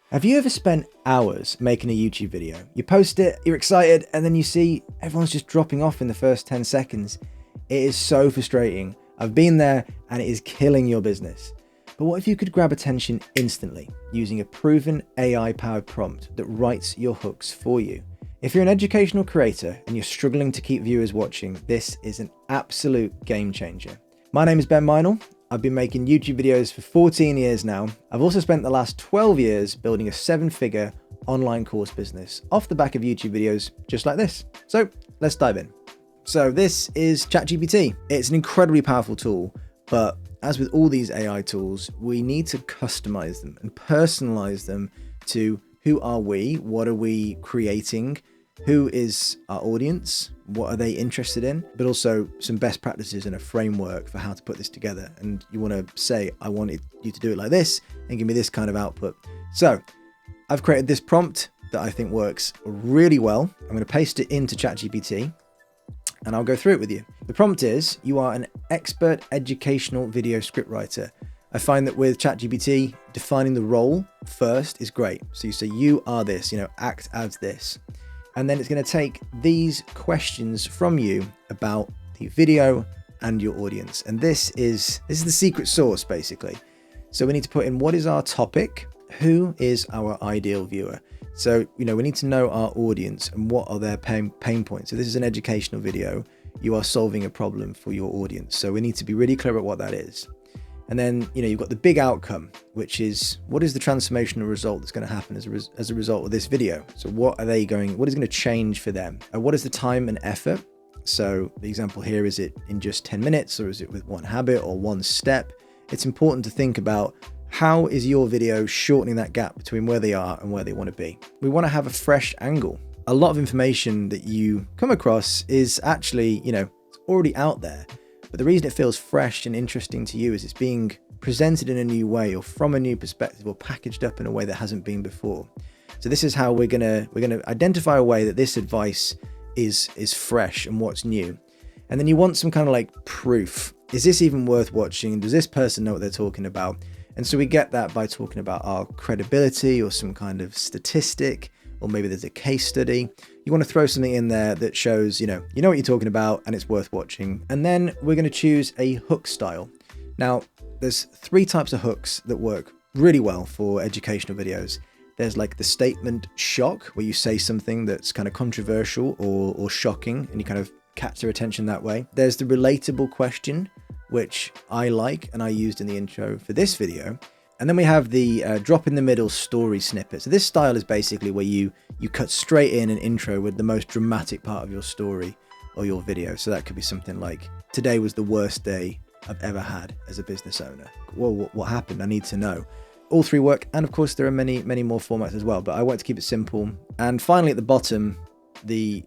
Have you ever spent hours making a YouTube video? You post it, you're excited, and then you see everyone's just dropping off in the first 10 seconds. It is so frustrating. I've been there and it is killing your business. But what if you could grab attention instantly using a proven AI-powered prompt that writes your hooks for you? If you're an educational creator and you're struggling to keep viewers watching, this is an absolute game changer. My name is Minal. I've been making YouTube videos for 14 years now. I've also spent the last 12 years building a 7-figure online course business off the back of YouTube videos just like this. So let's dive in. So this is ChatGPT. It's an incredibly powerful tool, but as with all these AI tools, we need to customize them and personalize them to who are we, what are we creating, who is our audience, what are they interested in, but also some best practices and a framework for how to put this together. And you want to say, I wanted you to do it like this and give me this kind of output. So I've created this prompt that I think works really well. I'm going to paste it into ChatGPT and I'll go through it with you. The prompt is, you are an expert educational video scriptwriter. I find that with ChatGPT, defining the role first is great. So you say, you are this, act as this. And then it's going to take these questions from you about the video and your audience. And this is the secret sauce, basically. So we need to put in, what is our topic? Who is our ideal viewer? So, we need to know our audience and what are their pain points. So this is an educational video. You are solving a problem for your audience. So we need to be really clear about what that is. And then, you've got the big outcome, which is, what is the transformational result that's going to happen as a result of this video? So what is going to change for them? And what is the time and effort? So the example here, is it in just 10 minutes or is it with one habit or one step? It's important to think about, how is your video shortening that gap between where they are and where they want to be? We want to have a fresh angle. A lot of information that you come across is actually, it's already out there. But the reason it feels fresh and interesting to you is it's being presented in a new way or from a new perspective or packaged up in a way that hasn't been before. So this is how we're gonna identify a way that this advice is fresh and what's new. And then you want some kind of like proof. Is this even worth watching? Does this person know what they're talking about? And so we get that by talking about our credibility or some kind of statistic, or maybe there's a case study. You want to throw something in there that shows, you know what you're talking about and it's worth watching. And then we're going to choose a hook style. Now, there's 3 types of hooks that work really well for educational videos. There's like the statement shock, where you say something that's kind of controversial or shocking and you kind of catch their attention that way. There's the relatable question, which I like and I used in the intro for this video. And then we have the drop in the middle story snippet. So this style is basically where you cut straight in an intro with the most dramatic part of your story or your video. So that could be something like, today was the worst day I've ever had as a business owner. Well, what happened? I need to know. All 3 work. And of course there are many more formats as well, but I want to keep it simple. And finally at the bottom,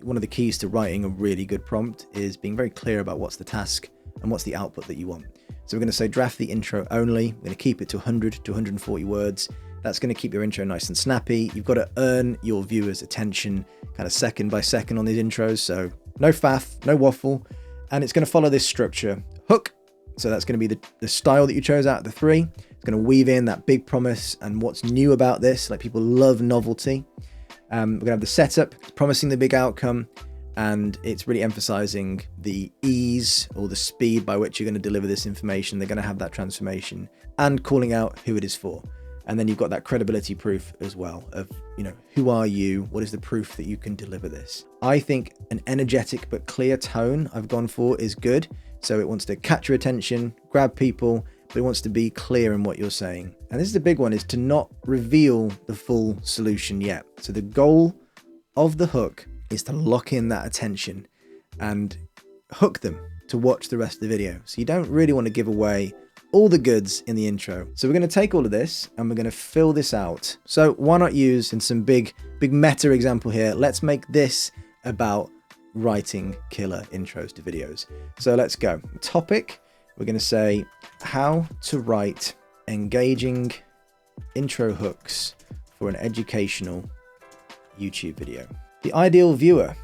one of the keys to writing a really good prompt is being very clear about what's the task and what's the output that you want. So we're going to say draft the intro only. We're going to keep it to 100 to 140 words. That's going to keep your intro nice and snappy. You've got to earn your viewers' attention kind of second by second on these intros. So no faff, no waffle. And it's going to follow this structure. Hook. So that's going to be the style that you chose out of the 3. It's going to weave in that big promise and what's new about this. Like, people love novelty. We're going to have the setup, promising the big outcome. And it's really emphasizing the ease or the speed by which you're going to deliver this information. They're going to have that transformation and calling out who it is for. And then you've got that credibility proof as well of, who are you? What is the proof that you can deliver this? I think an energetic but clear tone I've gone for is good. So it wants to catch your attention, grab people, but it wants to be clear in what you're saying. And this is the big one, is to not reveal the full solution yet. So the goal of the hook is to lock in that attention and hook them to watch the rest of the video. So you don't really want to give away all the goods in the intro. So we're going to take all of this and we're going to fill this out. So why not use, in some big meta example here, let's make this about writing killer intros to videos. So let's go. Topic, we're going to say how to write engaging intro hooks for an educational YouTube video. The ideal viewer.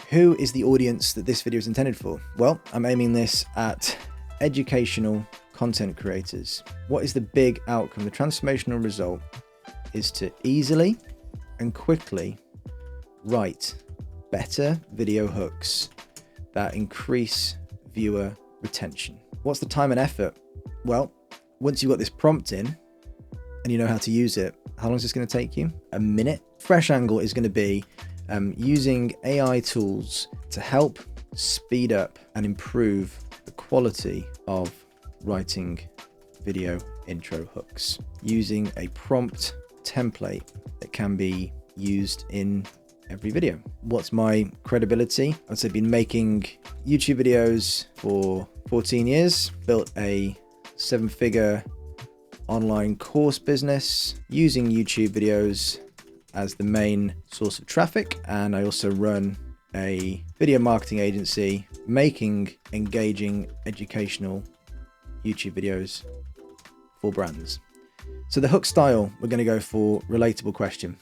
Who is the audience that this video is intended for? Well, I'm aiming this at educational content creators. What is the big outcome, the transformational result? is to easily and quickly write better video hooks that increase viewer retention. What's the time and effort? Well, once you've got this prompt in and you know how to use it, how long is this going to take you? A minute. Fresh angle is going to be using AI tools to help speed up and improve the quality of writing video intro hooks using a prompt template that can be used in every video. What's my credibility? I'd say I've been making YouTube videos for 14 years, built a 7-figure online course business using YouTube videos as the main source of traffic. And I also run a video marketing agency making engaging educational YouTube videos for brands. So the hook style, we're going to go for relatable question.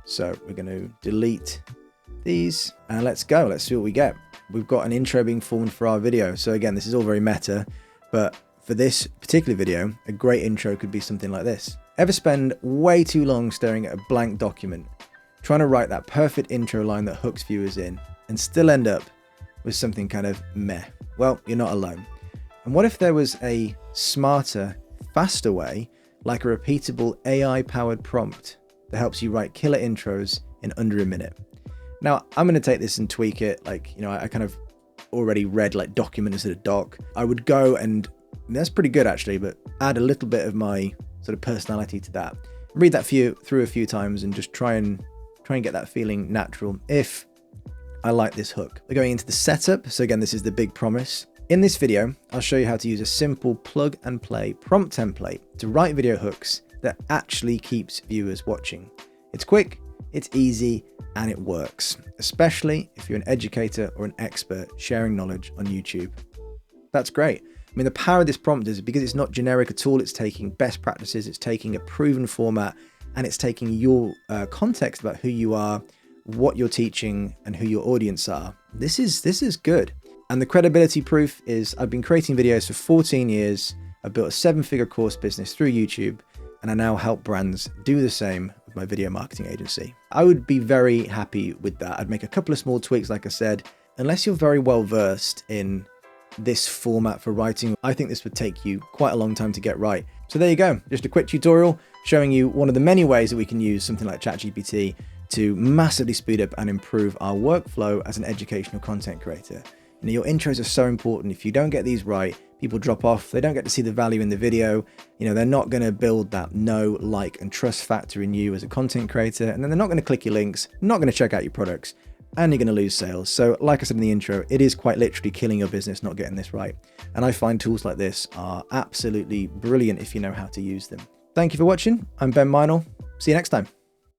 So we're going to delete these and let's go. Let's see what we get. We've got an intro being formed for our video. So again, this is all very meta, but for this particular video, a great intro could be something like this. Ever spend way too long staring at a blank document, trying to write that perfect intro line that hooks viewers in and still end up with something kind of meh? Well, you're not alone. And what if there was a smarter, faster way, like a repeatable AI-powered prompt that helps you write killer intros in under a minute? Now, I'm going to take this and tweak it. Like, you know, I kind of already read like document instead of doc. I would go and that's pretty good actually, but add a little bit of my sort of personality to that. Read that through a few times and just try and get that feeling natural if I like this hook. We're going into the setup. So again, this is the big promise. In this video, I'll show you how to use a simple plug and play prompt template to write video hooks that actually keeps viewers watching. It's quick, it's easy, and it works, especially if you're an educator or an expert sharing knowledge on YouTube. That's great. I mean, the power of this prompt is because it's not generic at all. It's taking best practices, it's taking a proven format, and it's taking your context about who you are, what you're teaching, and who your audience are. This is good. And the credibility proof is I've been creating videos for 14 years. I've built a 7-figure course business through YouTube, and I now help brands do the same with my video marketing agency. I would be very happy with that. I'd make a couple of small tweaks, like I said. Unless you're very well versed in this format for writing, I think this would take you quite a long time to get right. So there you go, just a quick tutorial showing you one of the many ways that we can use something like ChatGPT to massively speed up and improve our workflow as an educational content creator. You know, your intros are so important. If you don't get these right, people drop off, they don't get to see the value in the video, you know, they're not going to build that know, like, and trust factor in you as a content creator, and then they're not going to click your links, not going to check out your products, and you're going to lose sales. So like I said in the intro, it is quite literally killing your business not getting this right. And I find tools like this are absolutely brilliant if you know how to use them. Thank you for watching. I'm Ben Minal. See you next time.